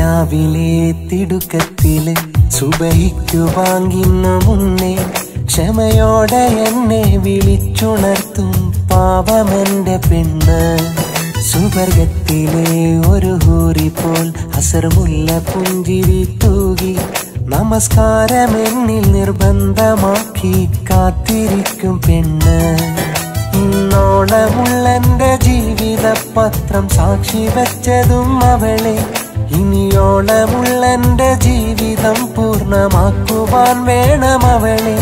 അതിരാവിലെ തിടുക്കത്തില് സുബഹിക്കു വാങ്ങിന്നു മുന്നേ ക്ഷമയോടെ എന്നെ വിളിച്ചുണർത്തും പാവമെന്റെ പെണ്ണ്. സുവർഗത്തിലെ ഒരു ഹൂറി പോൽ അസർമുല്ല പുഞ്ചിരി തൂകി നമസ്കാരം എന്നിൽ നിർബന്ധമാക്കി കാത്തിരിക്കും പെണ്ണ്. ഇന്നോളമുള്ളെന്റെ ജീവിത പത്രം സാക്ഷി വെച്ചതും അവളെ. ഇനിയോളമുള്ളെന്റെ ജീവിതം പൂർണ്ണമാക്കുവാൻ വേണം അവളെ.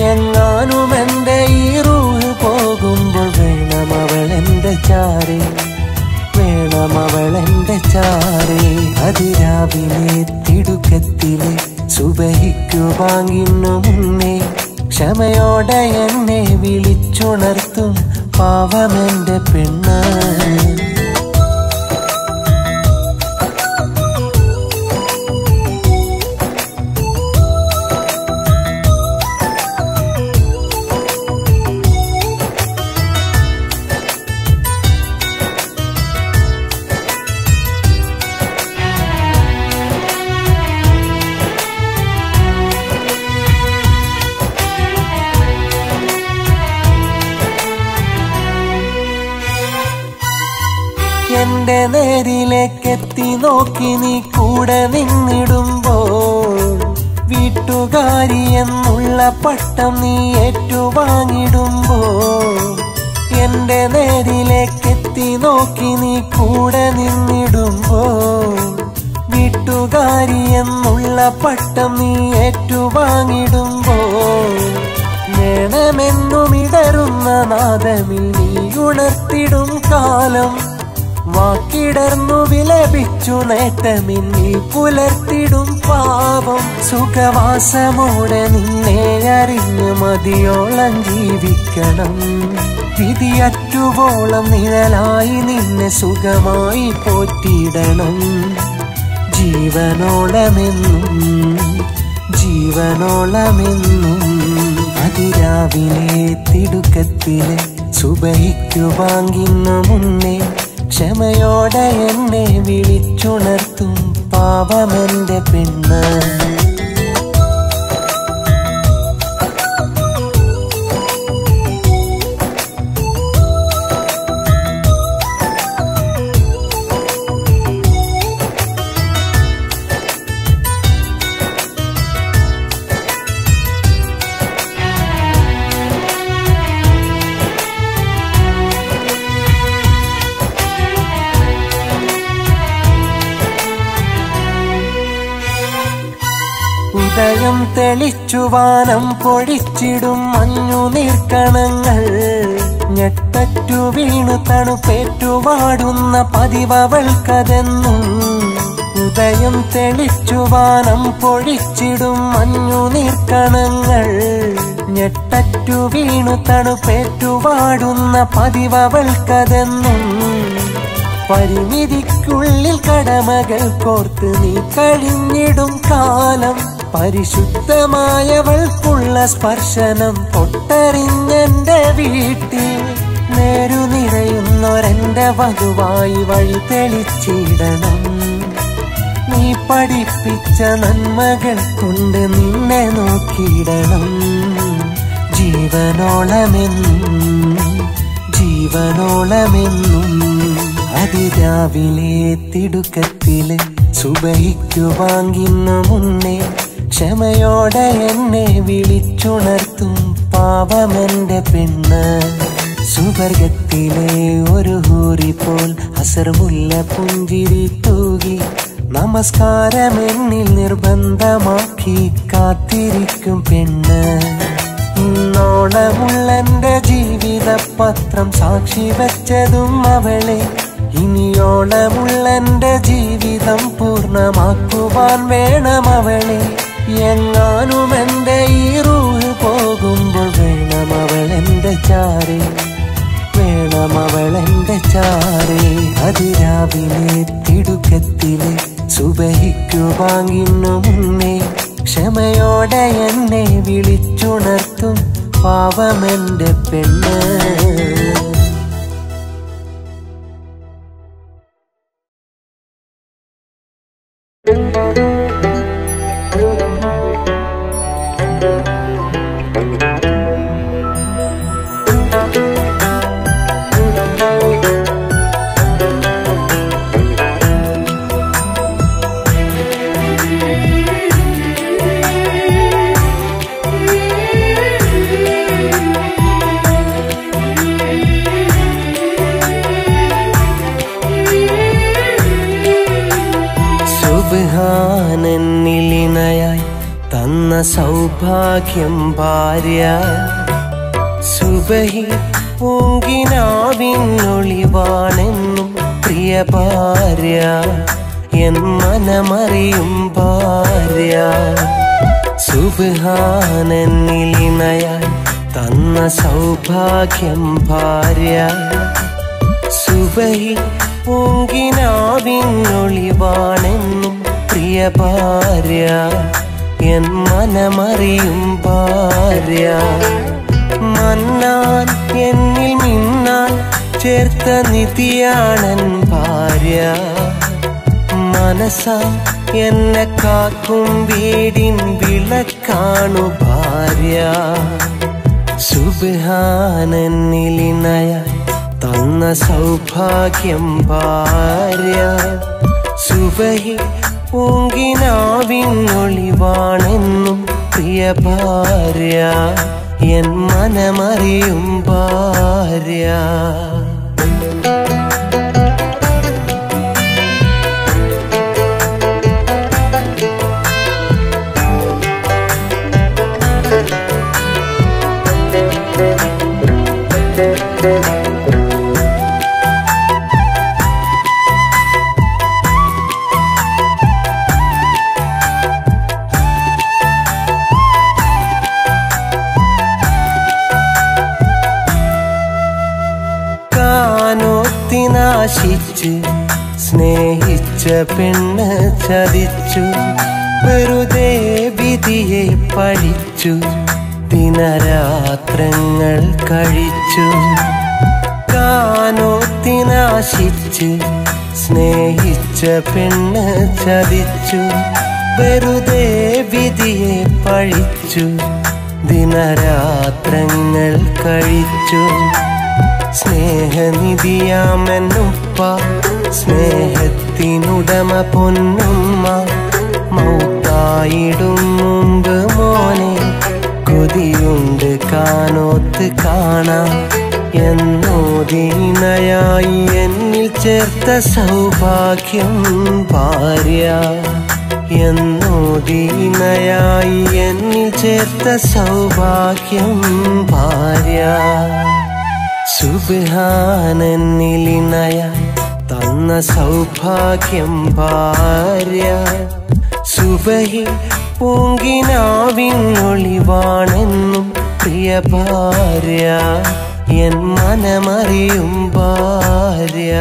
എങ്ങാനും എന്റെ ഈ റൂഹ് പോകുമ്പോൾ വേണം അവളെന്റെ ചാരേ, വേണം അവളെന്റെ ചാരേ. അതിരാവിലെ തിടുക്കത്തിലെ സുബഹിക്കു വാങ്ങിന്നു മുന്നേ ക്ഷമയോടെ എന്നെ വിളിച്ചുണർത്തും പാവമെന്റെ പെണ്ണ്. എന്റെ നേരിലേക്കെത്തി നോക്കി നീ കൂടെ നിന്നിടുമ്പോൾ വീട്ടുകാരി എന്നുള്ള പട്ടം നീ ഏറ്റുവാങ്ങിടുമ്പോൾ. എന്റെ നേരിലേക്കെത്തി നോക്കി നീ കൂടെ നിന്നിടുമ്പോൾ വീട്ടുകാരി എന്നുള്ള പട്ടം നീ ഏറ്റുവാങ്ങിടുമ്പോൾ. വേണമെന്നും ഇടറുന്ന നാദമിൽ നീ ഉണർത്തിടും കാലം. വാക്കിടർന്നു വിലപിച്ചു നേട്ടമിന്നിൽ പുലർത്തിടും പാപം. സുഖവാസമോടെ നിന്നെ അറിഞ്ഞു മതിയോളം ജീവിക്കണം. വിധിയറ്റുവോളം നിഴലായി നിന്നെ സുഖമായി പോറ്റിയിടണം. ജീവനോളമെന്നും ജീവനോളമെന്നും. അതിരാവിലെ തിടുക്കത്തിലെ സുബഹിക്കു വാങ്ങിന്നു മുന്നേ ക്ഷമയോടെ എന്നെ വിളിച്ചുണർത്തും പാവമെന്റെ പെണ്ണ്. ഉദയം തെളിച്ചു വാനം പൊഴിച്ചിടും മഞ്ഞു നീർക്കണങ്ങൾ. ഞെട്ടറ്റു വീണു തണുപ്പേറ്റുവാടുന്ന പതിവവൾക്കതെന്നും. ഉദയം തെളിച്ചു വാനം പൊഴിച്ചിടും മഞ്ഞു നീർക്കണങ്ങൾ. ഞെട്ടറ്റു വീണു തണുപ്പേറ്റുവാടുന്ന പതിവവൾക്കതെന്നും. പരിമിതിക്കുള്ളിൽ കടമകൾ കോർത്ത് നീ കഴിഞ്ഞിടും കാലം. പരിശുദ്ധമായവൾക്കുള്ള സ്പർശനം തൊട്ടറിഞ്ഞെന്റെ വീട്ടിൽ നേരു നിറയുന്നൊരെന്റെ വധുവായി വഴി തെളിച്ചിടണം. നീ പഠിപ്പിച്ച നന്മകൾ കൊണ്ട് നിന്നെ നോക്കിയിടണം. ജീവനോളമെന്നും ജീവനോളമെന്നും. അതിരാവിലെ തിടുക്കത്തില് സുബഹിക്കു വാങ്ങിന്നു മുന്നേ ക്ഷമയോടെ എന്നെ വിളിച്ചുണർത്തും പാവമെന്റെ പെണ്ണ്. സുവർഗത്തിലെ ഒരു ഹൂറി പോൽ അസർമുല്ല പുഞ്ചിരി തൂകി നമസ്കാരം എന്നിൽ നിർബന്ധമാക്കി കാത്തിരിക്കും പെണ്ണ്. ഇന്നോളമുള്ളെന്റെ ജീവിത പത്രം സാക്ഷി വെച്ചതും അവളെ. ഇനിയോളമുള്ളെന്റെ ജീവിതം പൂർണ്ണമാക്കുവാൻ വേണം അവളെ. എങ്ങാനും എന്റെ ഈ റൂഹ് പോകുമ്പോൾ വേണം അവളെന്റെ ചാരേ, വേണം അവളെന്റെ ചാരേ. അതിരാവിലെ തിടുക്കത്തിലെ സുബഹിക്കു വാങ്ങിന്നു മുന്നേ ക്ഷമയോടെ എന്നെ വിളിച്ചുണർത്തും പാവമെന്റെ പെണ്ണ്. സൗഭാഗ്യം ഭാര്യ. സുബഹി പൂങ്കിനാവിനൊളിവാണെന്നും പ്രിയ ഭാര്യ, എൻ മനമറിയും ഭാര്യ. സുബ്ഹാനന്നിലിണയാൻ തന്ന സൗഭാഗ്യം ഭാര്യ. സുബഹി പൂങ്കിനാവിനൊളിവാണെന്നും പ്രിയ ഭാര്യ, എൻ മനമറിയും ഭാര്യ. മന്നാൻ എന്നിൽ മിന്നാൻ ചേർത്ത നിധിയാണൻ ഭാര്യ. മനസ്സ എന്നെ കാക്കും വീടിൻ വിളക്കാണു ഭാര്യ. സുബ്ഹാനന്നിലിണയാൻ തന്ന സൗഭാഗ്യം ഭാര്യ. സുബഹി പൂങ്കിനാവിനൊളിവാണെന്നും പ്രിയ ഭാര്യ, എൻ മനമറിയും ഭാര്യ. കാനോത്തിനാശിച്ച് സ്നേഹിച്ച പെണ്ണ് ചതിച്ചു, വെറുതെ വിധിയെ പഴിച്ചു, ദിനരാത്രങ്ങൾ കഴിച്ചു. കാനോത്തിനാശിച്ച് സ്നേഹിച്ച പെണ്ണ് ചതിച്ചു, വെറുതെ വിധിയെ പഴിച്ചു, ദിനരാത്രങ്ങൾ കഴിച്ചു. സ്നേഹനിധിയാമെന്നുപ്പ, സ്നേഹത്തിനുടമ പൊന്നുമ്മ, മൗത്തായിടും മുമ്പ് മോനെ കൊതിയുണ്ട് കാനോത്ത് കാണാം എന്നോദീനയായി എന്നിൽ ചേർത്ത സൗഭാഗ്യം ഭാര്യ. എന്നോദീനയായി എന്നിൽ ചേർത്ത സൗഭാഗ്യം ഭാര്യ. സുബ്ഹാനന്നിലിണയാൻ തന്ന സൗഭാഗ്യം ഭാര്യ. സുബഹി പൂങ്കിനാവിനൊളിവാണെന്നും പ്രിയ ഭാര്യ, എൻ മനമറിയും ഭാര്യ.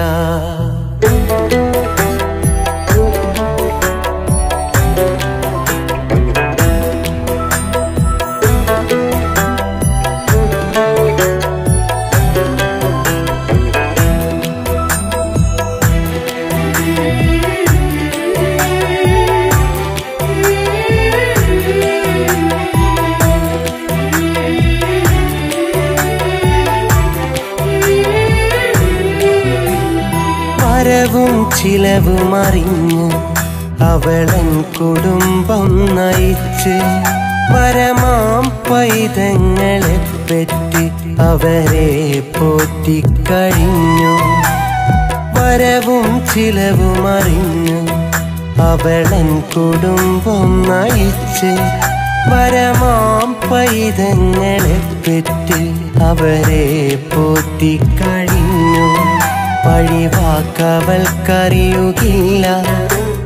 വരവും ചിലവും അറിഞ്ഞ് അവളൻ കുടുംബം നയിച്ച്, വരമാം പൈതങ്ങളെ പെറ്റി അവരെ പോറ്റിക്കഴിഞ്ഞു. വരവും ചിലവും അറിഞ്ഞ് അവളൻ കുടുംബം നയിച്ച്, വരമാം പൈതങ്ങളെ പെറ്റി അവരെ പോറ്റിക്കഴിഞ്ഞു. പഴിവാക്കവൾക്കറിയുകില്ല,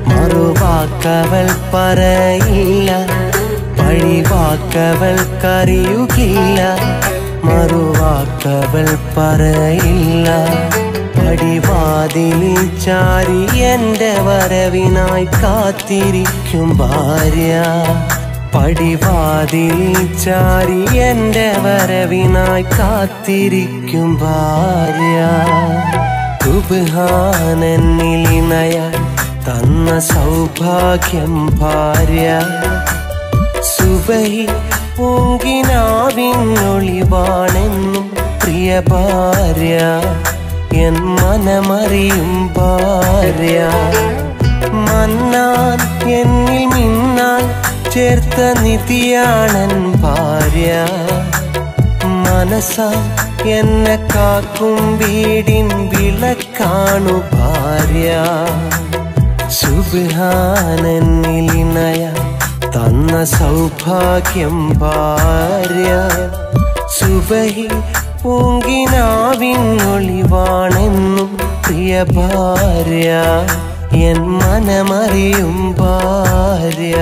മറുവാക്കവൾ പറയില്ല. പഴിവാക്കവൾക്കറിയുകില്ല, മറുവാക്കവൾ പറയില്ല. പടിവാതിലിൽ ചാരി എൻ്റെ വരവിനായി കാത്തിരിക്കും ഭാര്യ. പടിവാതിലിൽ ചാരി എൻ്റെ വരവിനായി കാത്തിരിക്കും ഭാര്യ. സുബ്ഹാനന്നിലിണയാൻ തന്ന സൗഭാഗ്യം ഭാര്യ. സുബഹി പൂങ്കിനാവിനൊളിവാണെന്നും പ്രിയ ഭാര്യ, എൻ മനമറിയും ഭാര്യ. മന്നാൻ എന്നിൽ മിന്നാൻ ചേർത്ത നിധിയാണൻ ഭാര്യ. മനസ്സ എന്നെ കാക്കും വീടിൻ വിളക്കാണു ഭാര്യ. സുബ്ഹാനന്നിലിണയാൻ തന്ന സൗഭാഗ്യം ഭാര്യ സുബഹി പൂങ്കിനാവിനൊളിവാണെന്നും പ്രിയ ഭാര്യ എൻ മനമറിയും ഭാര്യ.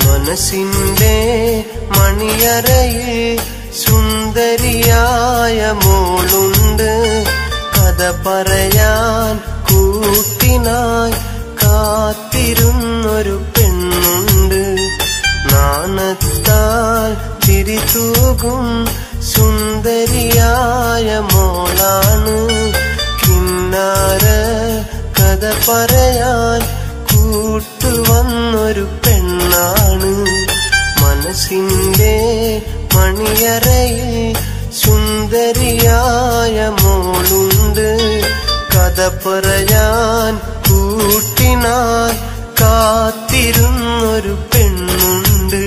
മനസ്സിന്റെ മണിയറയിൽ സുന്ദരിയായ മോളുണ്ട്. കഥ പറയാൻ കൂട്ടിനായി കാത്തിരുന്നൊരു പെണ്ണുണ്ട്. നാണത്താൽ തിരിതൂകും സുന്ദരിയായ മോളാണ്. കിന്നാര കഥ പറയാൻ കൂട്ടുവന്നൊരു പെണ്ണാണ്. മനസ്സിന്റെ മണിയറയിൽ സുന്ദരിയായ മോളുണ്ട്. കഥ പറയാൻ കൂട്ടിനായി കാത്തിരുന്നൊരു പെണ്ണുണ്ട്.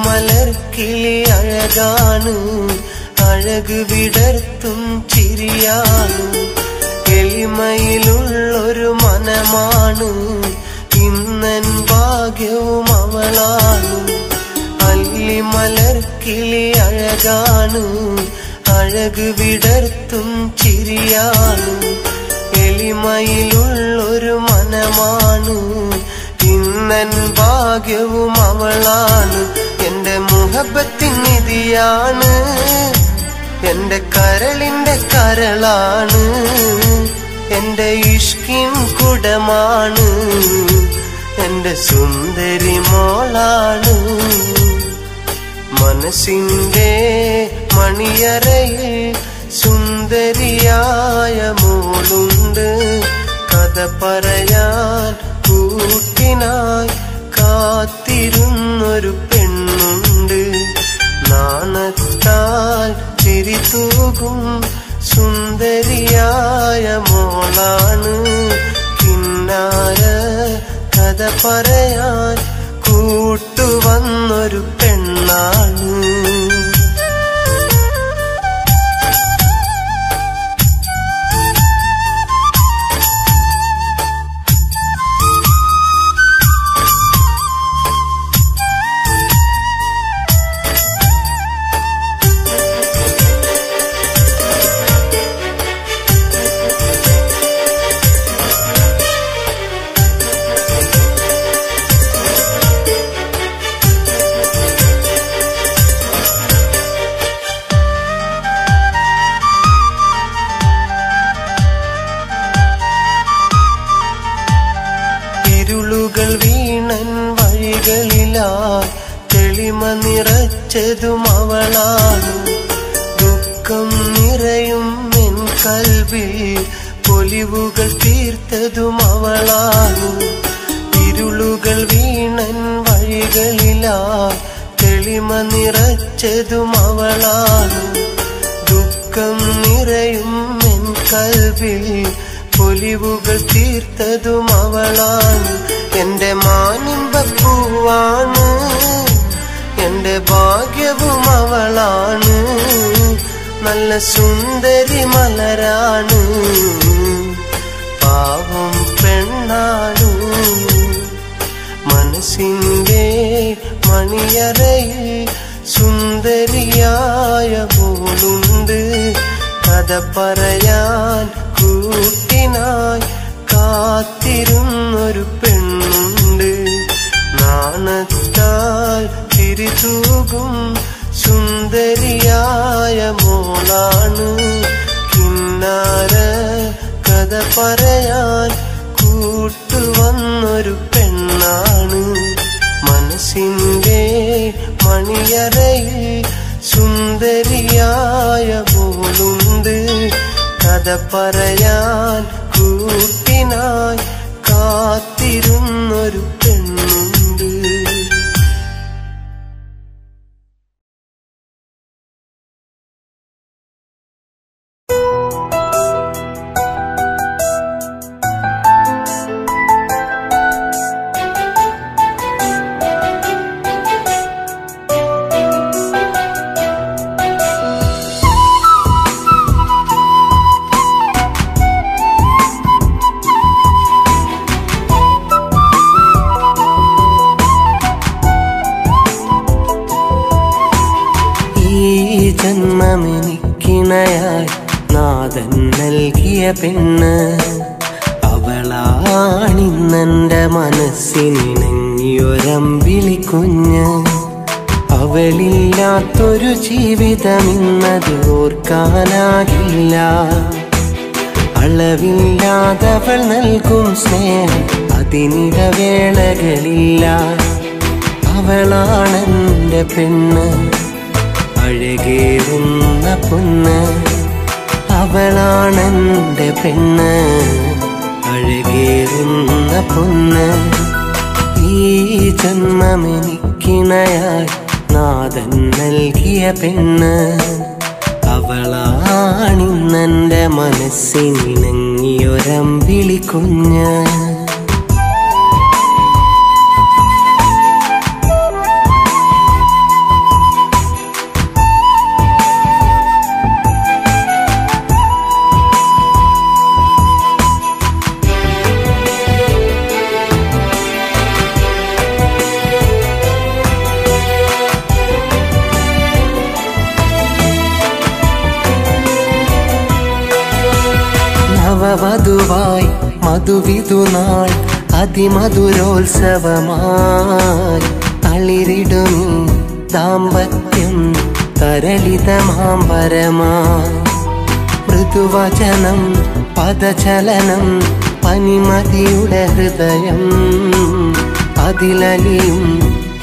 മലർക്കിളി അഴകാണ്, അഴക് വിടർത്തും ചിരിയാണ്. എളിമയിലുള്ളൊരു മനമാണ്, ഇന്നൻ ഭാഗ്യവും അവളാണ്. അല്ലി മലർക്കിളി അഴകാണ്, അഴക് വിടർത്തും ചിരിയാണ്. എളിമയിലുള്ളൊരു മനമാണ്, ഇന്നൻ ഭാഗ്യവും അവളാണ്. എന്റെ മുഹബത്തിൻ നിധിയാണ്, എന്റെ കരളിന്റെ കരളാണ്. എന്റെ ഇഷ്കിൻ കുടമാണ്, എന്റെ സുന്ദരി മോളാണ്. മനസ്സിന്റെ മണിയറയിൽ സുന്ദരിയായ മോളുണ്ട്. കഥ പറയാൻ കൂട്ടിനായി കാത്തിരുന്നൊരു പെണ്ണുണ്ട്. നാണത്താൽ ചിരിതൂകും സുന്ദരിയായ മോളാണ്. കിന്നാര കഥ പറയാൻ കൂട്ടുവന്നൊരു പെണ്ണാണ്. ഇരുളുകൾ വീണൻ വഴികളിലായി തെളിമ നിറച്ചതും അവളാണ്. ദുഃഖം നിറയും എൻ കൽബിൽ പൊലിവുകൾ തീർത്തതും അവളാണ്. ഇരുളുകൾ വീണൻ വഴികളിലായി തെളിമ നിറച്ചതും അവളാണ്. ദുഃഖം നിറയും എൻ കൽബിൽ പൊലിവുകൾ തീർത്തതും അവളാണ്. എന്റെ മാനിമ്പപ്പൂവാണ്, എന്റെ ഭാഗ്യവും അവളാണ്. നല്ല സുന്ദരി മലരാണ്, പാവം പെണ്ണാണ്. മനസ്സിന്റെ മണിയറയിൽ സുന്ദരിയായ മോളുണ്ട് കഥ പറയാൻ കൂട്ടിനായി കാത്തിരുന്നൊരു പെണ്ണുണ്ട് നാണത്താൽ തിരിതൂകും സുന്ദരിയായ മോളാണ് കിന്നാര കഥ പറയാൻ കൂട്ടുവന്നൊരു പെണ്ണാണ് മനസ്സിന്റെ മണിയറയിൽ സുന്ദരിയായ മോളുണ്ട് കഥ പറയാൻ കൂട്ടിനായി കാത്തിരുന്നൊരു പെണ്ണുണ്ട് ജന്മമെനിക്കിണയായി നാഥൻ നൽകിയ പെണ്ണ് അവളാണിന്നെന്റെ മനസ്സിനിണങ്ങിയൊരമ്പിളി കുഞ്ഞ് അവളില്ലാത്തൊരു ജീവിതമിന്നത് ഓർക്കാനാകില്ല അളവില്ലാതവൾ നൽകും സ്നേഹം അതിനിടവേളകളില്ല അവളാണെന്റെ പെണ്ണ് അഴകേറുന്ന പൊന്ന് അവളാണെന്റെ പെണ്ണ് അഴകേറുന്ന പൊന്ന് ഈ ജന്മമെനിക്കിണയായി നാഥൻ നൽകിയ പെണ്ണ് അവളാണിന്നെന്റെ മനസ്സിനിണങ്ങിയൊരമ്പിളി കുഞ്ഞ് വധുവായി മധുവിധുനാൾ അതിമധുരോത്സവമായി തളിരിടുമീ ദാമ്പത്യം തരളിതമാംബരമായി മൃദുവചനം പദചലനം പനിമതിയുടെ ഹൃദയം അതിലലിയും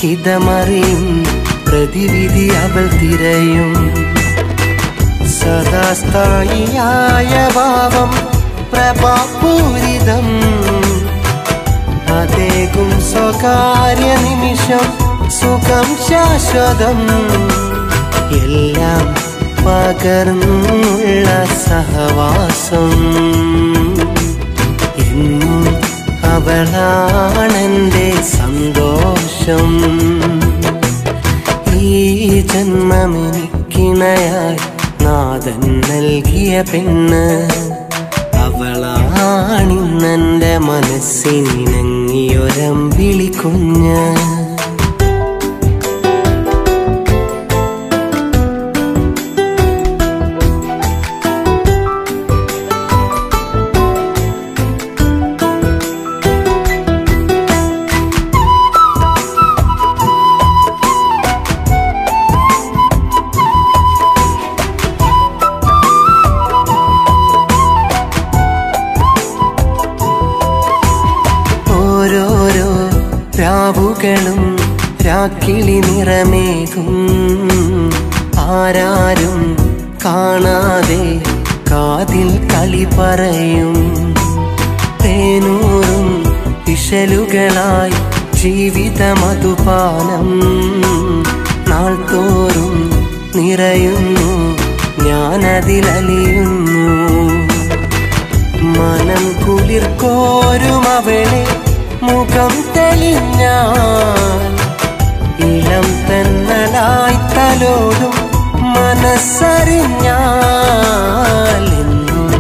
ഹിതമറിയും പ്രതിവിധി അവൾ തിരയും സദാസ്ഥായിയായ ഭാവം പ്രഭാപൂരിതം അതേകും സ്വകാര്യ നിമിഷം സുഖം ശാശ്വതം എല്ലാം പകർന്നുള്ള സഹവാസം എന്നും അവളാണെന്റെ സന്തോഷം ഈ ജന്മമെനിക്കിണയായി നാഥൻ നൽകിയ പെണ്ണ് അവളാണിന്നെന്റെ മനസ്സിനിണങ്ങിയൊരമ്പിളി കുഞ്ഞ് രാവുകളും രാക്കിളി നിറമേകും ആരാരും കാണാതെ കാതിൽ കളി പറയും തേനൂറും ഇശലുകളായി ജീവിത മധുപാനം നാൾ തോറും നിറയുന്നു ഞാനതിലലിയുന്നു മനം കുളിർക്കോരും അവളെ മുഖം തെളിഞ്ഞാൽ ഇളം തെന്നലായി തലോടും മനസ്സറിഞ്ഞാൽ എന്നും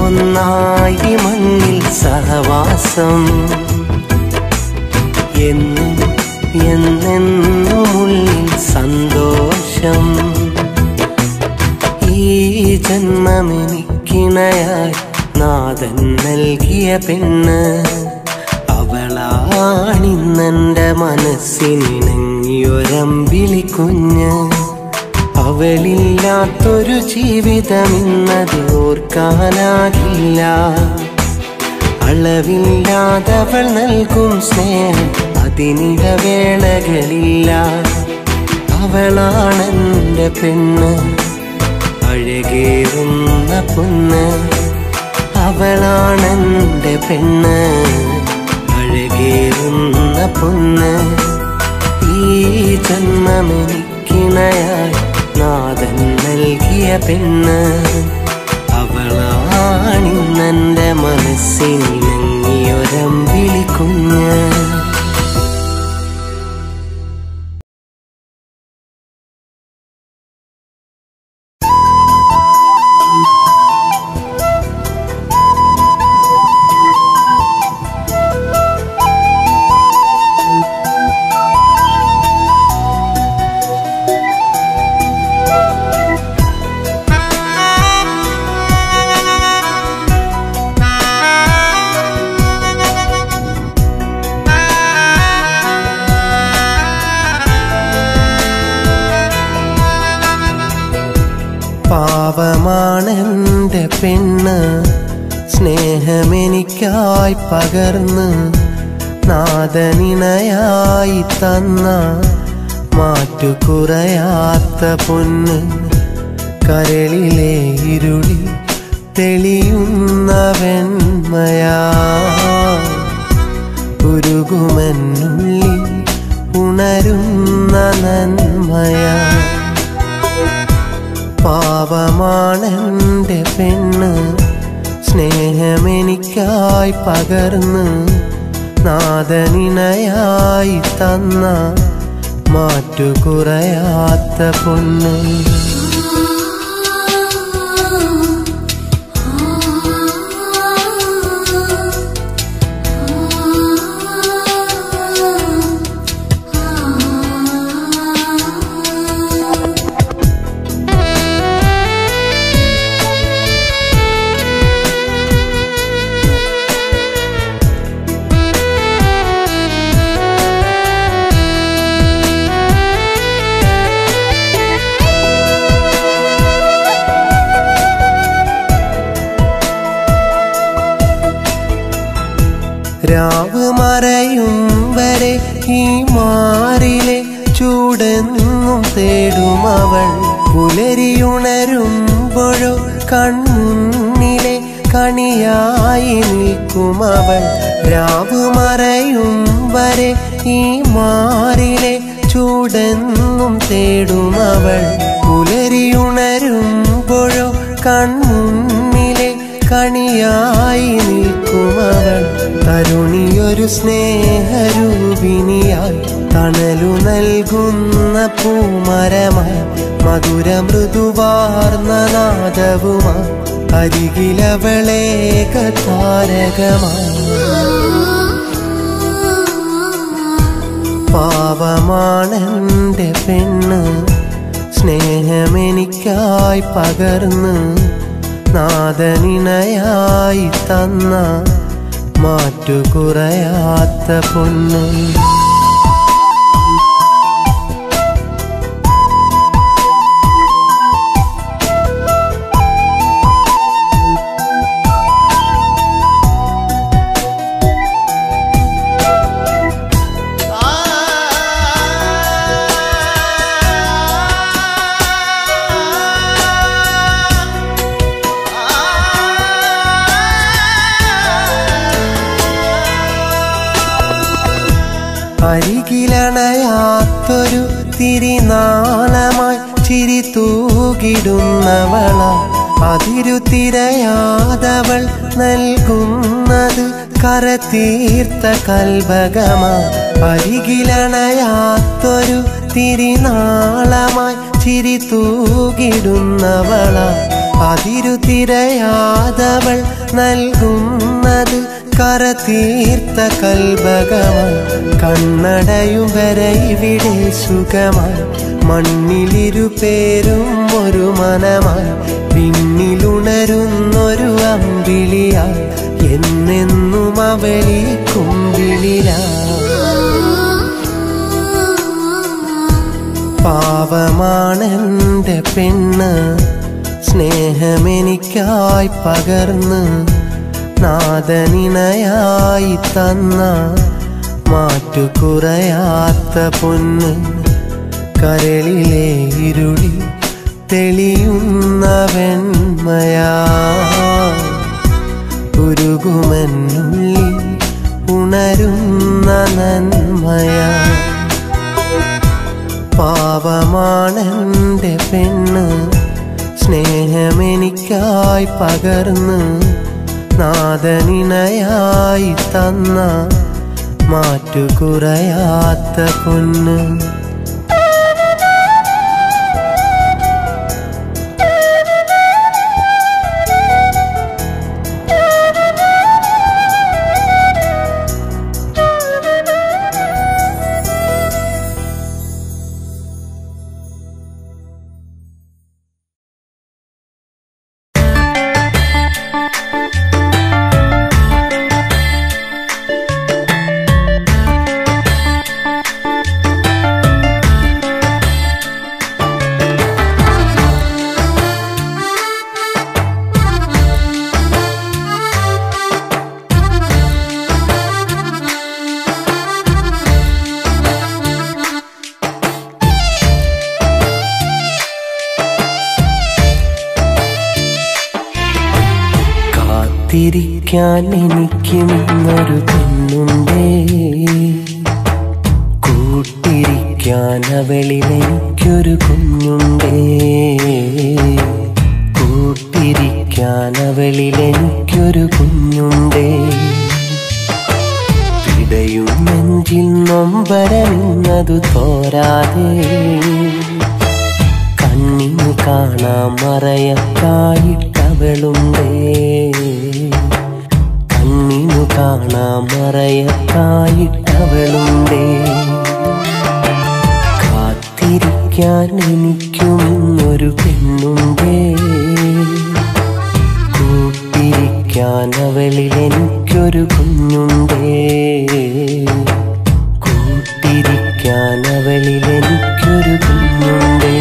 ഒന്നായി മണ്ണിൽ സഹവാസം എന്നും എന്നെന്നുമുള്ളിൽ സന്തോഷം ജന്മമെനിക്കിണയായി നാഥൻ നൽകിയ പെണ്ണ്. അവളാണിന്നെൻ്റെ മനസ്സിനിണങ്ങിയൊരമ്പിളി കുഞ്ഞ്. അവളില്ലാത്തൊരു ജീവിതമിന്നത് ഓർക്കാനാകില്ല. അളവില്ലാതവൾ നൽകും സ്നേഹം അതിനിടവേളകളില്ല. അവളാണെൻ്റെ പെണ്ണ്, അഴകേറുന്ന പൊന്ന്. അവളാണെൻ്റെ പെണ്ണ്, അഴകേറുന്ന പൊന്ന്. ഈ ജന്മമെനിക്കിണയായി നാഥൻ നൽകിയ പെണ്ണ്. അവളാണിന്നെൻ്റെ മനസ്സിനിണങ്ങിയൊരമ്പിളി കുഞ്ഞ്. പാവമാണെൻ്റെ പെണ്ണ്, സ്നേഹമെനിക്കായി പകർന്ന് നാഥനിണയായി തന്ന മാറ്റുകുറയാത്ത പൊന്ന്. കരളിലെ ഇരുളി തെളിയുന്ന വെണ്മയാ, ഉരുകുമെന്നുള്ളിൽ ഉണരുന്ന നന്മയാ. പാവമാണെൻ്റെ പെണ്ണ്, സ്നേഹമെനിക്കായി പകർന്ന് നാഥനിണയായി തന്ന മാറ്റുകുറയാത്ത പൊന്ന്. രാവ് മറയും വരെ ഈ മാറിലെ ചൂടെന്നും തേടുമവൾ. പുലരിയുണരുമ്പോഴോ കൺമുന്നിലെ കണിയായി നിൽക്കുമവൾ. രാവ് മറയും വരെ ഈ മാറിലെ ചൂടെന്നും തേടുമവൾ. പുലരിയുണരുമ്പോഴോ കൺമുന്നിലെ കണിയായി നിൽക്കുമവൾ. തരുണിയൊരു സ്നേഹരൂപിണിയായി തണലു നൽകുന്ന പൂമരമായി മധുര മൃദുവാർന്ന നാദവുമായി അരികിലവളേക താരകമായി. പാവമാണെൻ്റെ പെണ്ണ്, സ്നേഹമെനിക്കായി പകർന്ന് നാഥനിണയായി തന്ന മാറ്റുകുറയാത്ത പൊന്ന്. അരികിലണയാത്തൊരു തിരിനാളമായി ചിരി തൂകിടുന്നവള. അതിരുതിരയാതവൾ നൽകുന്നത് കരതീർത്ത കൽബകമാ. അരികിലണയാത്തൊരു തിരിനാളമായി ചിരി തൂകിടുന്നവള. അതിരുതിരയാതവൾ നൽകുന്നത് കരതീർത്ത കൽബകമായി. കണ്ണടയും വരെ ഇവിടെ സുഖമായി മണ്ണിലിരുപേരും ഒരു മനമായി പിന്നിലുണരുന്നൊരു അമ്പിളിയായി എന്നെന്നും അവളി കുമ്പിളിലാ. പാവമാണെന്റെ പെണ്ണ് സ്നേഹമെനിക്കായി പകർന്ന് നാദനിണയായി തന്ന മാറ്റുകുറയാത്ത പൊന്ന് കരളിലെ ഇരുളി തെളിയുന്ന വെണ്മയാ ഉരുകുമെന്നുള്ളിൽ ഉണരുന്ന നന്മയാ. പാവമാണെന്റെ പെണ്ണ് സ്നേഹമെനിക്കായി പകർന്ന് നാദനിണയായി തന്ന മാറ്റുകുറയാത്ത പൊന്ന്. കാത്തിരിക്കാൻ എനിക്കും ഇന്നൊരു പെണ്ണുണ്ടേ, കൂട്ടിരിക്കാൻ അവളിലെനിക്കൊരു കുഞ്ഞുണ്ടേ, കൂട്ടിരിക്കാൻ അവളിലെനിക്കൊരു കുഞ്ഞുണ്ടേ. ഇടയും നെഞ്ചിൽ നൊമ്പരമിന്നതു തോരാതെ കണ്ണിന് കാണാൻ മറയക്കായിട്ടവളുണ്ടേ, കണ്ണിനു കാണാൻ മറയക്കായിട്ടവളുണ്ടേ. കാത്തിരിക്കാൻ എനിക്കും ഇന്നൊരു പെണ്ണുണ്ടേ, കൂട്ടിരിക്കാൻ അവളിലെനിക്കൊരു കുഞ്ഞുണ്ടേ, കൂട്ടിരിക്കാൻ അവളിലെനിക്കൊരു കുഞ്ഞുണ്ടേ.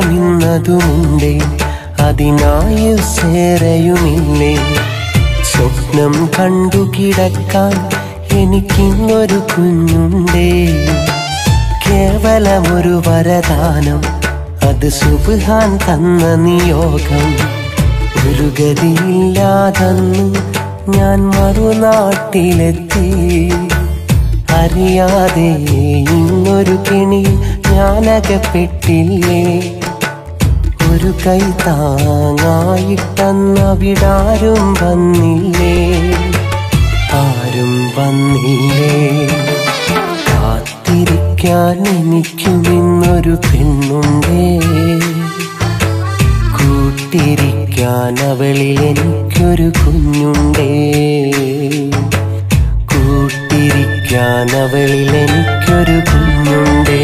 സങ്കടമിന്നതുമുണ്ടേ, അതിനായുസേറെയുമില്ലേ, സ്വപ്നം കണ്ടു കിടക്കാൻ എനിക്കിന്നൊരു കുഞ്ഞുണ്ടേ. കേവലമൊരു വരദാനം, അത് സുബ്ഹാൻ തന്ന നിയോഗം. ഒരു ഗതിയില്ലാതെന്ന് ഞാൻ മറുനാട്ടിലെത്തി, അറിയാതെ ഇന്നൊരു കെണി ഞാനകപ്പെട്ടില്ലേ. ഒരു കൈ താങ്ങായിട്ടന്നവിടാരും വന്നില്ലേ, ആരും വന്നില്ലേ. കാത്തിരിക്കാൻ എനിക്കും ഇന്നൊരു പെണ്ണുണ്ടേ, കൂട്ടിരിക്കാൻ അവളിലെനിക്കൊരു കുഞ്ഞുണ്ടേ, കൂട്ടിരിക്കാൻ അവളിലെനിക്കൊരു കുഞ്ഞുണ്ടേ.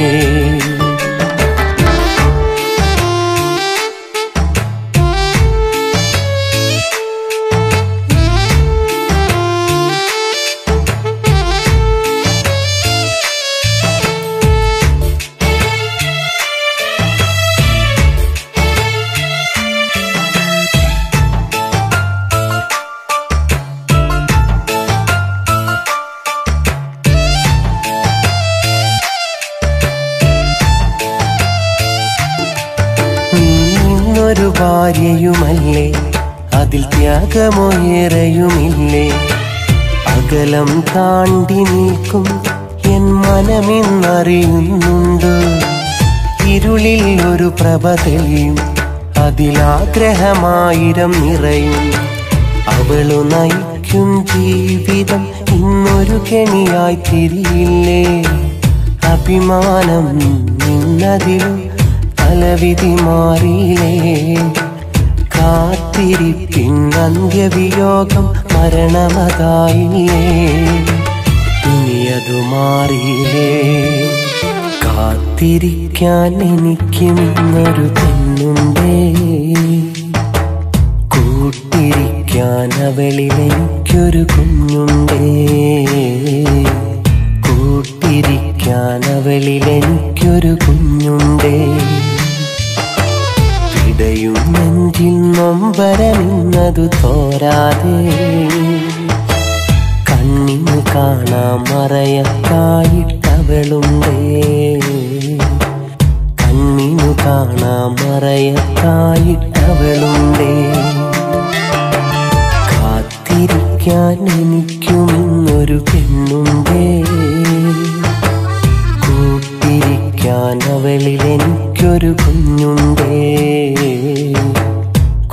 ഒരു ഭാര്യയുമല്ലേ, അതിൽ ത്യാഗമോ ഏറെയുമില്ലേ. അകലം താണ്ടി നിൽക്കും എൻ മനമിന്നറിയുന്നുണ്ട് ഇരുളിൽ ഒരു പ്രഭ തെളിയും അതിലാഗ്രഹമായിരം നിറയും അവളു നയിക്കും ജീവിതം ഇന്നൊരു കെണിയായി തിരിയില്ലേ അഭിമാനം നിന്നതിലും തലവിധി മാറിയില്ലേ കാത്തിരിപ്പിൻ അന്ത്യവിയോഗം മരണമതായില്ലേ ഇനിയതു മാറിയില്ലേ കാത്തിരിക്കാൻ എനിക്കും ഇന്നൊരു പെണ്ണുണ്ടേ കൂട്ടിരിക്കാൻ അവളിൽ എനിക്കൊരു കുഞ്ഞുണ്ടേ കൂട്ടിരിക്കാൻ അവളിൽ എനിക്കൊരു കുഞ്ഞുണ്ടേ പിടയും നെഞ്ചിൽ നൊമ്പരമിന്നതു തോരാതെ കണ്ണിന് കാണാൻ മറയത്തായിട്ടവളുണ്ടേ കണ്ണിനു കാണാൻ മറയത്തായിട്ടവളുണ്ടേ കാത്തിരിക്കാൻ എനിക്കും ഇന്നൊരു പെണ്ണുണ്ടേ കൂട്ടിരിക്കാൻ അവളിൽ എനിക്കൊരു കുഞ്ഞുണ്ടേ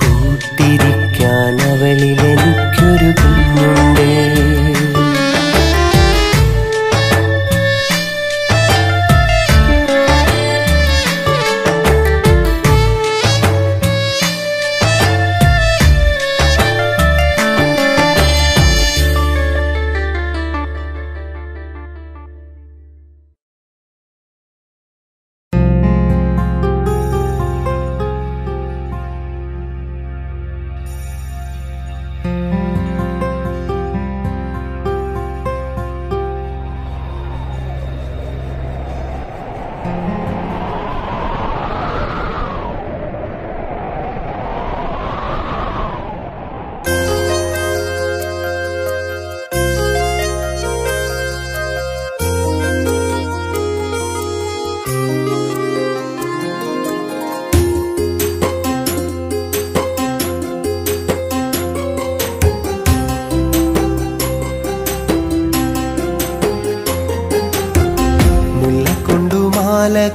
കൂട്ടിരിക്കാൻ അവളിൽ എനിക്കൊരു കുഞ്ഞുണ്ടേ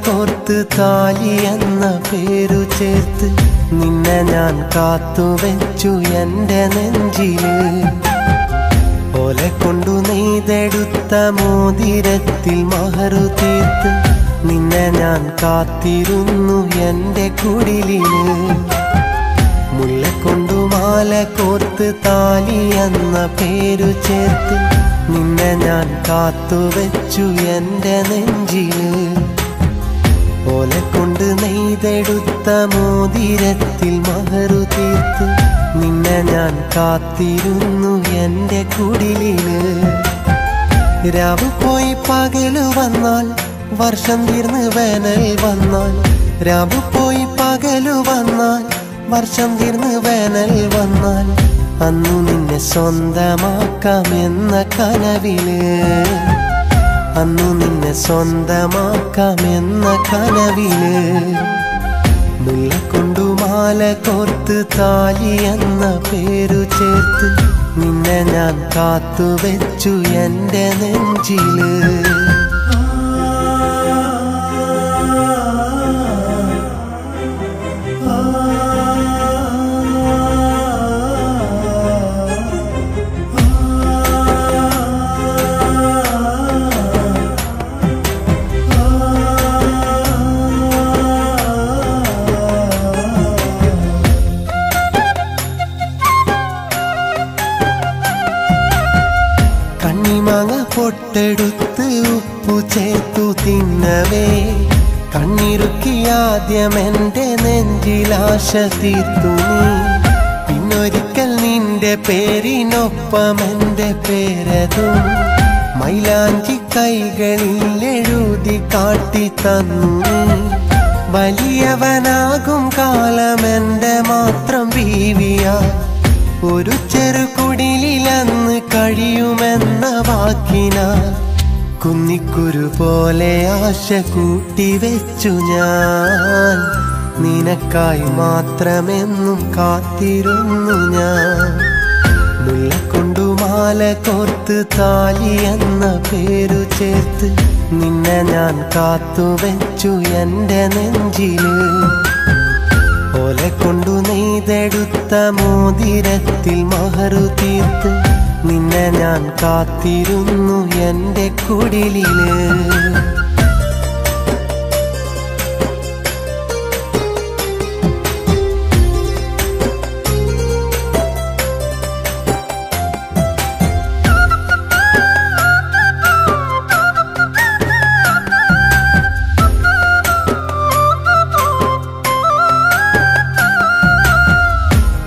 കോർത്ത് താലി എന്ന പേരു ചേർത്ത് നിന്നെ ഞാൻ കാത്തുവെച്ചു എൻ്റെ നെഞ്ചില് ഓലെ കൊണ്ടു നെയ്തെടുത്ത മോതിരത്തിൽ മഹറു തീർത്ത് നിന്നെ ഞാൻ കാത്തിരുന്നു എൻ്റെ കുടിലില് മുല്ലക്കൊണ്ടു മാല കോർത്ത് താലി എന്ന പേരു ചേർത്ത് നിന്നെ ഞാൻ കാത്തുവെച്ചു എൻ്റെ നെഞ്ചില് ഓലെ കൊണ്ട് നെയ്തെടുത്ത മോതിരത്തിൽ മഹറു തീർത്ത് നിന്നെ ഞാൻ കാത്തിരുന്നു എൻ്റെ കുടിലില് രാവ് പോയി പകല് വന്നാൽ വർഷം തീർന്ന് വേനൽ വന്നാൽ രാവ് പോയി പകല് വന്നാൽ വർഷം തീർന്ന് വേനൽ വന്നാൽ അന്നു നിന്നെ സ്വന്തമാക്കാമെന്ന കനവില് അന്നു നിന്നെ സ്വന്തമാക്കാമെന്ന കനവില് മുല്ലക്കൊണ്ടു മാല കോർത്ത് താലി എന്ന പേരു ചേർത്ത് നിന്നെ ഞാൻ കാത്തുവെച്ചു എൻ്റെ നെഞ്ചില് പൊട്ടെടുത്ത് ഉപ്പു ചേർത്തു തിന്നവേ കണ്ണിറുക്കി ആദ്യം എൻ്റെ നെഞ്ചിലാശ തീർത്തു നീ പിന്നൊരിക്കൽ നിന്റെ പേരിനൊപ്പം എൻ്റെ പേരതും മൈലാഞ്ചി കൈകളിൽ എഴുതി കാട്ടി തന്നു നീ വലിയവനാകും കാലം എൻ്റെ മാത്രം ബീവിയാ ഒരു ചെറുകുടിലന്ന് കഴിയുമെന്ന വാക്കിനാൽ കുന്നിക്കുരു പോലെ ആശ കൂട്ടിവെച്ചു ഞാൻ നിനക്കായി മാത്രമെന്നും കാത്തിരുന്നു ഞാൻ മുല്ലക്കൊണ്ടു മാല മാല കോർത്ത് താലി എന്ന പേരു ചേർത്ത് നിന്നെ ഞാൻ കാത്തുവെച്ചു എൻ്റെ നെഞ്ചില്. ഓല കൊണ്ടു നെയ്തെടുത്ത മോതിരത്തിൽ മഹറു തീർത്ത് നിന്നെ ഞാൻ കാത്തിരുന്നു എൻ്റെ കുടിലില്.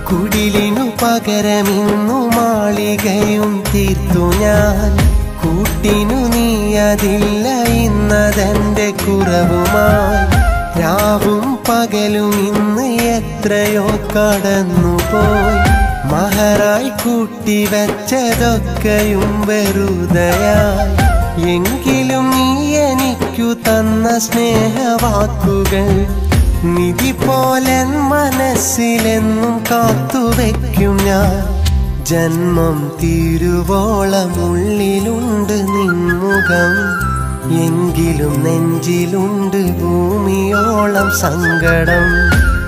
കുടിലിനു പകരമിന്നു മാളികയും തീർത്തു ഞാൻ. കൂട്ടിനു നീയതില്ല ഇന്നതെന്റെ കുറവുമായി. രാവും പകലും ഇന്ന് എത്രയോ കടന്നുപോയി. മഹറായി കൂട്ടിവെച്ചതൊക്കെയും വെറുതെയായി. എങ്കിലും നീ എനിക്കു തന്ന സ്നേഹവാക്കുകൾ നിധി പോലെ മനസ്സിലെന്നും കാത്തുവെക്കും ഞാൻ. ജന്മം തീരുവോളം ഉള്ളിലുണ്ട് നിൻമുഖം. എങ്കിലും നെഞ്ചിലുണ്ട് ഭൂമിയോളം സങ്കടം.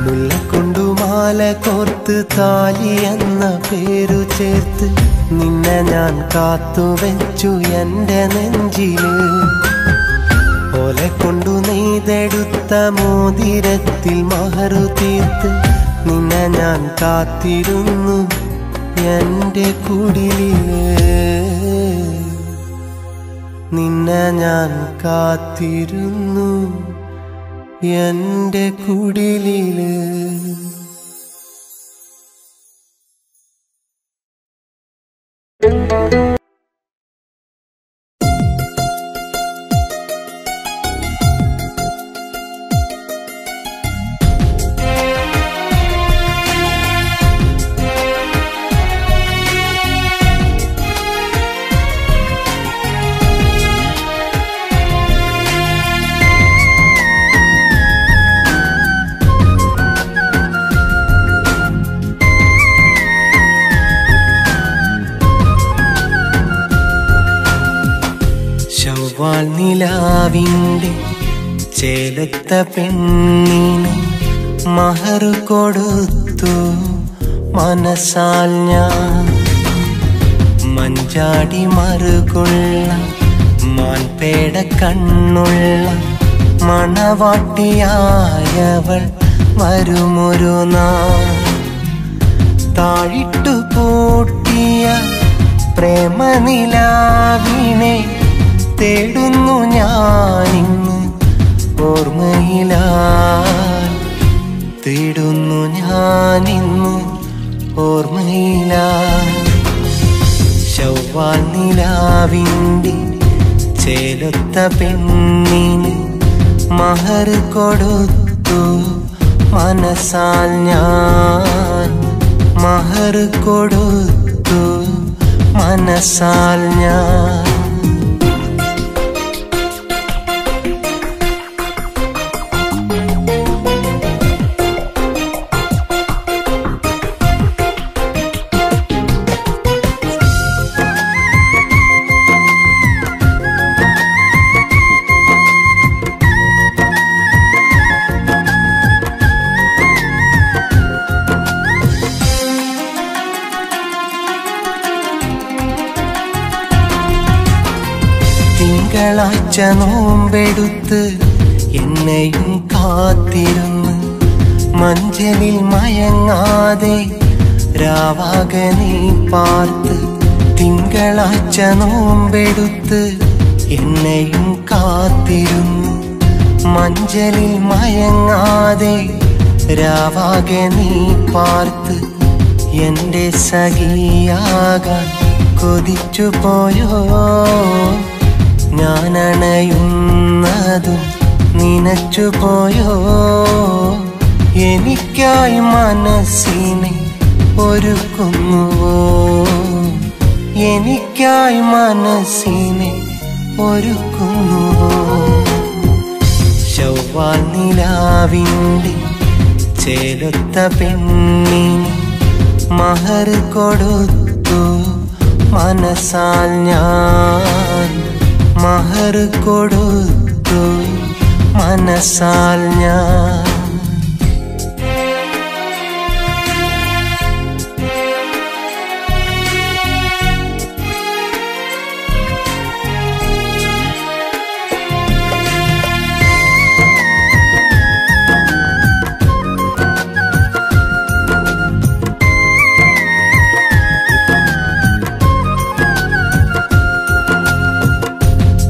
മുല്ലക്കൊണ്ടു മാല കോർത്ത് താലി എന്ന പേരു ചേർത്ത് നിന്നെ ഞാൻ കാത്തുവെച്ചു എൻ്റെ നെഞ്ചില്. ഓല കൊണ്ടു നെയ്തെടുത്ത മോതിരത്തിൽ മഹറു തീർത്ത് നിന്നെ ഞാൻ കാത്തിരുന്നു എൻ്റെ കുടിലില്. നിന്നെ ഞാൻ കാത്തിരുന്നു എൻ്റെ കുടിലില്. നിലാവിൻ്റെ ചേലത്ത പെണ്ണിന് മഹറു കൊടുത്തു മനസ്സാൽ ഞാൻ. മഞ്ചാടി മറുകൊള്ള മാൻപേട കണ്ണുള്ള മണവാട്ടിയായവൾ വരുമൊരു നാൾ. താഴിട്ടു പൂട്ടിയ പ്രേമനിലാവിനെ തേടുന്നു ഞാനിന്ന് ഓർമ്മയിലാൽ. തേടുന്നു ഞാനിന്ന് ഓർമ്മയിലാൽ. ശവ്വാൽ നിലാവിൻ്റെ ചേലൊത്ത പെണ്ണിന് മഹറ് കൊടുത്തു മനസ്സാൽ ഞാൻ. മഹറ് കൊടുത്തു മനസ്സാൽ ഞാൻ. തിങ്കളാഴ്ച നോമ്പെടുത്ത് എന്നെയും കാത്തിരുന്ന് മഞ്ചലിൽ മയങ്ങാതെ രാവാകനെ പാർത്ത്. തിങ്കളാഴ്ച നോമ്പെടുത്ത് എന്നെയും കാത്തിരുന്ന് മഞ്ചലിൽ മയങ്ങാതെ രാവാകനെ പാർത്ത്. എൻ്റെ സഖിയാകാൻ കൊതിച്ചു പോയോ ഞാനണയുന്നതും നനച്ചുപോയോ. എനിക്കായി മനസ്സിനെ ഒരുക്കുന്നുവോ. എനിക്കായി മനസ്സിനെ ഒരുക്കുന്നുവോ. ശവ്വാൽ നിലാവിൻ്റെ ചേലൊത്ത പെണ്ണിന് മഹറ് കൊടുത്തു മനസ്സാൽ മനസാൽ ഞാൻ മഹർ കൊടുത്തു മനസാൽ ഞാൻ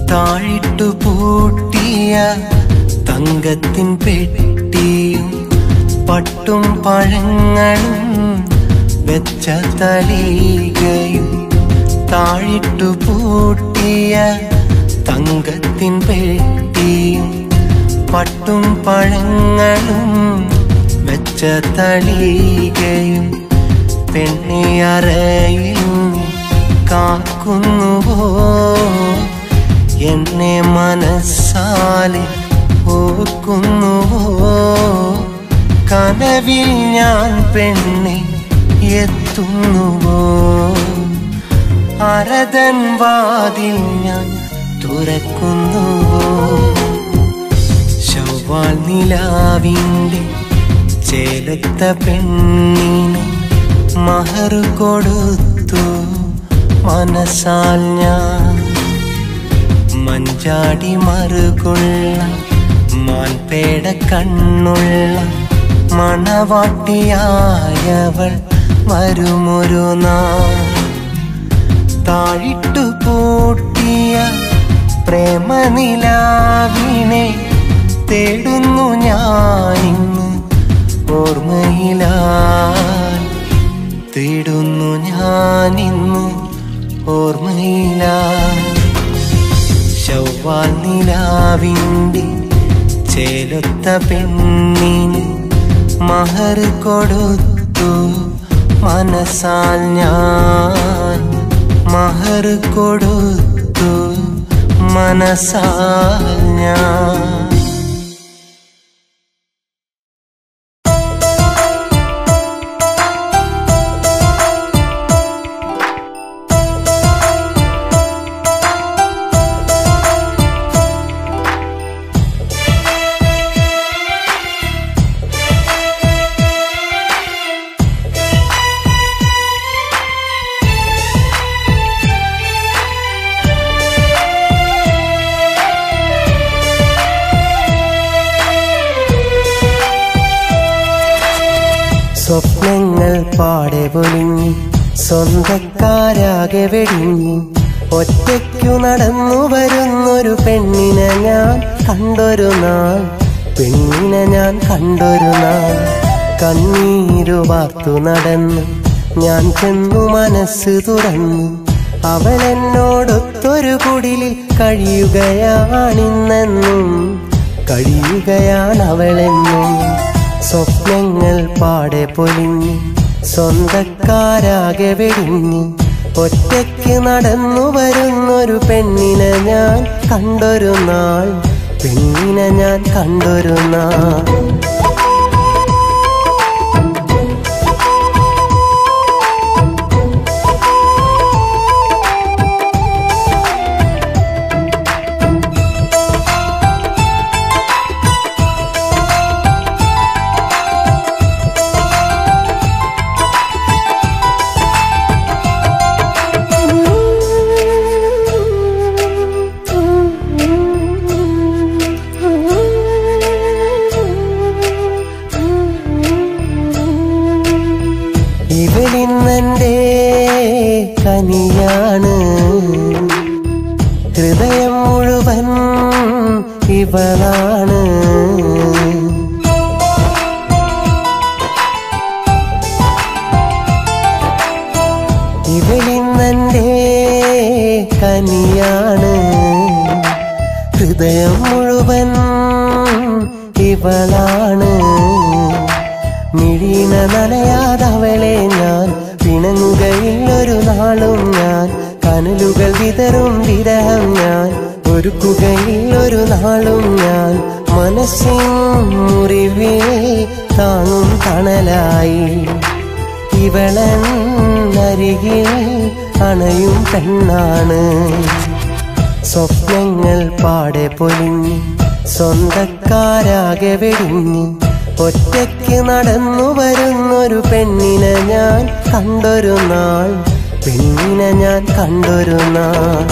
താഴിട്ടു പൂട്ടിയ തങ്കത്തിൻ പെട്ടിയും പട്ടും പഴങ്ങളും വെച്ച തളികയും താഴിട്ടു പൂട്ടിയ തങ്കത്തിൻ പെട്ടിയും പട്ടും പഴങ്ങളും വെച്ച തളികയും പെണ്ണിയറയിൽ കാക്കുന്നുവോ എന്നെ മനസ്സാലെ ഓർക്കുന്നുവോ കനവിൽ ഞാൻ പെണ്ണെ എത്തുന്നുവോ അരതൻ വാതിൽ ഞാൻ തുറക്കുന്നുവോ ശവ്വാൽ നിലാവിൻ്റെ ചേലത്ത പെണ്ണിന് മഹർ കൊടുത്തു മനസാൽ ഞാൻ മഞ്ചാടി മറുകൊള്ള മാൻപേട കണ്ണുള്ള മണവാട്ടിയായവൾ വരുമൊരു നാൾ താഴിട്ടു പൂട്ടിയ പ്രേമനിലാവിനെ തേടുന്നു ഞാനിന്ന് ഓർമ്മയിലായി തേടുന്നു ഞാനിന്ന് ഓർമ്മയിലായി ശവ്വാൽ നിലാവിൻ്റെ ചേലൊത്ത പെണ്ണിന് മഹർ കൊടുത്തു മനസാൽ ഞാൻ മഹർ കൊടുത്തു മനസാൽ ഞാൻ സ്വപ്നങ്ങൾ പാടെ പൊലിഞ്ഞു സ്വന്തക്കാരാകെ വെടിഞ്ഞു ഒറ്റയ്ക്കു നടന്നു വരുന്നൊരു പെണ്ണിനെ ഞാൻ കണ്ടൊരു നാൾ പെണ്ണിനെ ഞാൻ കണ്ടൊരു നാൾ കണ്ണീരു വാർത്തു നടന്നു ഞാൻ ചെന്നു മനസ്സ് തുറന്നു അവൾ എന്നോടൊത്തൊരു കുടിലിൽ കഴിയുകയാണിന്നെന്നും കഴിയുകയാണവളെന്നും സ്വപ്നങ്ങൾ പാടെ പൊലിഞ്ഞു സ്വന്തക്കാരാകെ വെടിഞ്ഞു ഒറ്റയ്ക്ക് നടന്നു വരുന്നൊരു പെണ്ണിനെ ഞാൻ കണ്ടൊരു നാൾ പെണ്ണിനെ ഞാൻ കണ്ടൊരു നാൾ ഇവളിന്നെൻ്റെ കനിയാണ് ഹൃദയം മുഴുവൻ ഇവളാണ് ഇവളിന്നെൻ്റെ കനിയാണ് ഹൃദയം മുഴുവൻ ഇവളാണ് മിഴീന നനയാതവളെ ഞാൻ പിണങ്ങുകയില്ലൊരു നാളും ഞാൻ കനലുകൾ വിതറും വിരഹം ഞാൻ ഒരുക്കുകയില്ലൊരു നാളും ഞാൻ മനസ്സിൻ മുറിവിൽ താങ്ങും തണലായി ഇവളൻ അരികിൽ അണയും പെണ്ണാണ്. സ്വപ്നങ്ങൾ പാടെ പൊലിഞ്ഞ് സ്വന്തക്കാരാകെ വെടിഞ്ഞ് ഒറ്റയ്ക്ക് നടന്നു വരുന്നൊരു പെണ്ണിനെ ഞാൻ കണ്ടൊരു നാൾ, പെണ്ണിനെ ഞാൻ കണ്ടൊരു നാൾ.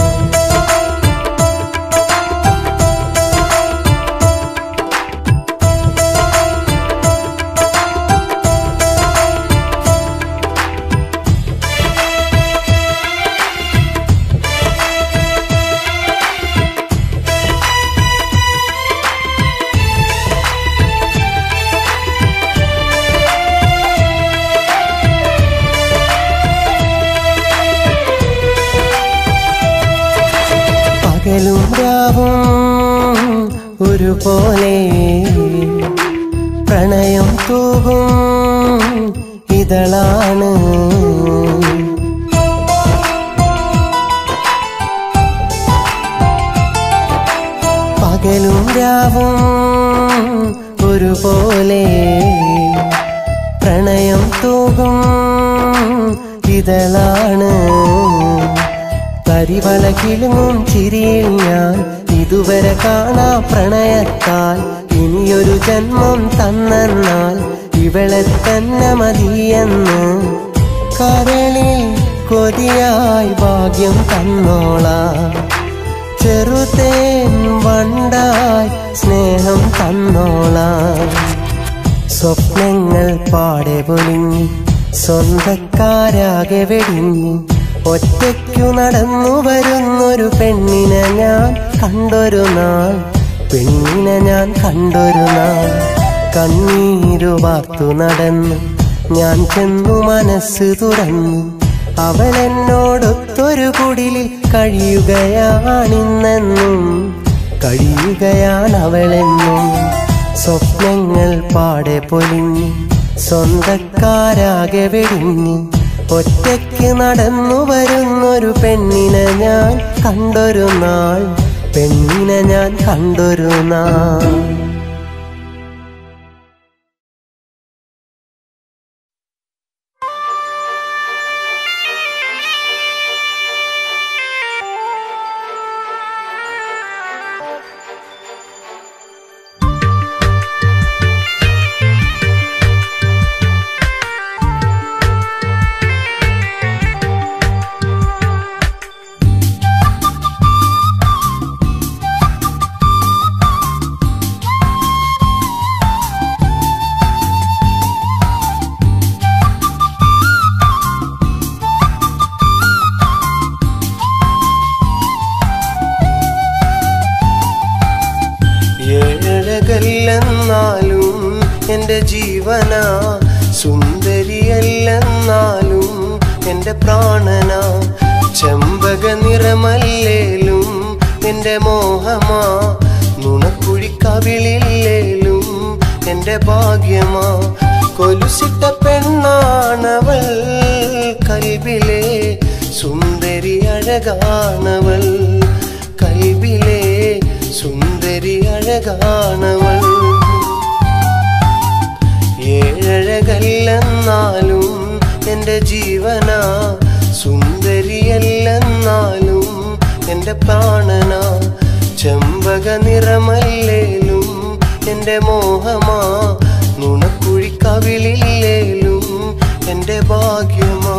പകലും രാവും ഒരുപോലെ പ്രണയം തൂകും ഇതളാണ്. പകലും രാവും ഒരുപോലെ പ്രണയം തൂകും ഇതളാണ്. കരിവള കിളുങ്ങും ചിരിയിൽ ഞാൻ ഇതുവരെ കാണാ പ്രണയത്താൽ ഇനിയൊരു ജന്മം തന്നാൽ ഇവളെ തന്നെ മതിയെന്ന് കരളിൽ കൊതിയായി ഭാഗ്യം തന്നോളാം. ചെറുതേൻ വണ്ടായി സ്നേഹം തന്നോളാം. സ്വപ്നങ്ങൾ പാടെ പൊലിഞ്ഞ് സ്വന്തക്കാരാകെ വെടിഞ്ഞ് ഒറ്റയ്ക്കു നടന്നു വരുന്നൊരു പെണ്ണിനെ ഞാൻ കണ്ടൊരു നാൾ, പെണ്ണിനെ ഞാൻ കണ്ടൊരു നാൾ. കണ്ണീരു വാർത്തു നടന്നു ഞാൻ ചെന്നു മനസ്സ് തുറന്നു, അവളെന്നോടൊത്തൊരു കുടിലിൽ കഴിയുകയാണിന്നെന്നും, കഴിയുകയാണവളെന്നും. സ്വപ്നങ്ങൾ പാടെ പൊലിഞ്ഞ് സ്വന്തക്കാരാകെ വെടിഞ്ഞ് ഒറ്റയ്ക്ക് നടന്നു വരുന്നൊരു പെണ്ണിനെ ഞാൻ കണ്ടൊരു നാൾ, പെണ്ണിനെ ഞാൻ കണ്ടൊരു നാൾ. ഏഴകല്ലെന്നാലും എൻ്റെ ജീവന, സുന്ദരിയല്ലെന്നാലും എൻ്റെ പ്രാണന, ചെമ്പക നിറമല്ലേലും എൻ്റെ മോഹമാ, നുണക്കുഴിക്കവിളില്ലേലും എൻ്റെ ഭാഗ്യമാ. കൊലുസിട്ട പെണ്ണാണവൾ, കൽബിലെ സുന്ദരി അഴകാണവൾ, കൽബിലെ സുന്ദരി അഴകാണവൾ. ഏഴഴകല്ലെന്നാലും എൻ്റെ ജീവന, സുന്ദരിയല്ലെന്നാലും എൻ്റെ പ്രാണന, ചെമ്പക നിറമല്ലേലും എൻ്റെ മോഹമാ, നുണക്കുഴിക്കവിളില്ലേലും എൻ്റെ ഭാഗ്യമാ.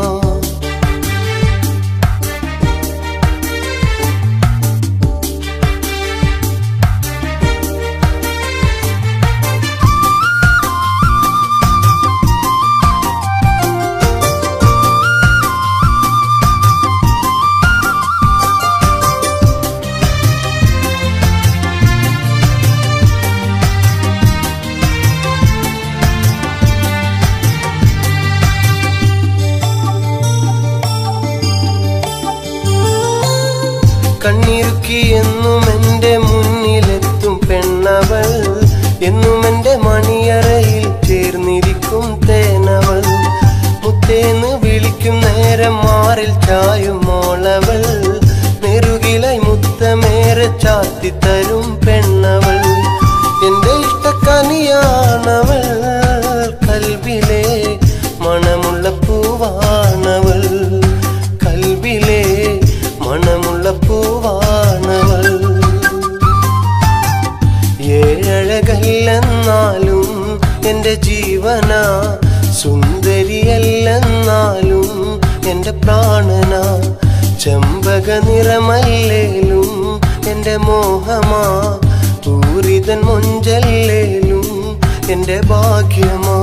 കണ്ണിറുക്കി എന്നും എൻ്റെ മുന്നിലെത്തും പെണ്ണവൾ, എന്നും എൻ്റെ മണിയറയിൽ ചേർന്നിരിക്കും തേനവൾ. മുത്തേന്ന് വിളിക്കും നേരം മാറിൽ ചായും മോളവൾ, നെറുകിലായി മുത്തമേറെ ചാത്തിത്തരും പെണ്ണവൾ. എൻ്റെ ഇഷ്ടക്കനിയാണവൾ, കൽബിലെ മണമുള്ള പൂവാണവൾ, കൽബിലെ ജീവനാ, സുന്ദരിയല്ലെന്നാലും എൻ്റെ പ്രാണനാ, ചെമ്പക നിറമല്ലേലും എൻ്റെ മോഹമാ, പൂരിതൻ മൊഞ്ചല്ലേലും എൻ്റെ ഭാഗ്യമാ.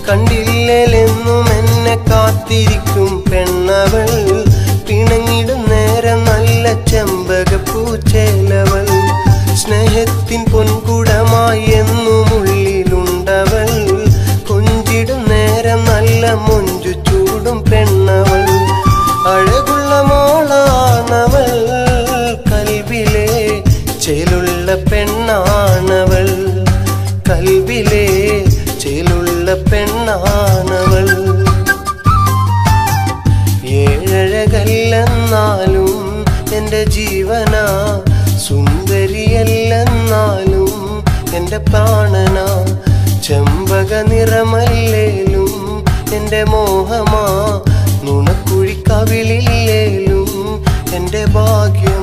കണ്ടില്ലെന്നും എന്നെ കാത്തിരിക്കും പെണ്ണവൾ, പിണങ്ങിടും നേരം നല്ല ചെമ്പകപ്പൂച്ചേലവൾ, സ്നേഹത്തിൻ പൊൻകുടമായി എന്നും ഉള്ളിലുണ്ടവൾ, കൊഞ്ചിടും നേരം നല്ല മൊഞ്ചു ചൂടും പെണ്ണവൾ, അഴകുള്ള മോളാണവൾ, കൽവിലെ ചേലുള്ള പെണ്ണാണവൾ, കൽവിലെ ചേലുള്ള പെണ്ണാണവൾ. ഏഴഴകല്ലെന്നാലും എൻ്റെ ജീവനാ, സുന്ദരിയല്ലെന്നാലും എൻ്റെ പ്രാണനാ, ചെമ്പക നിറമല്ലേലും എൻ്റെ മോഹമാ, നുണക്കുഴി കവിളില്ലേലും എൻ്റെ ഭാഗ്യം.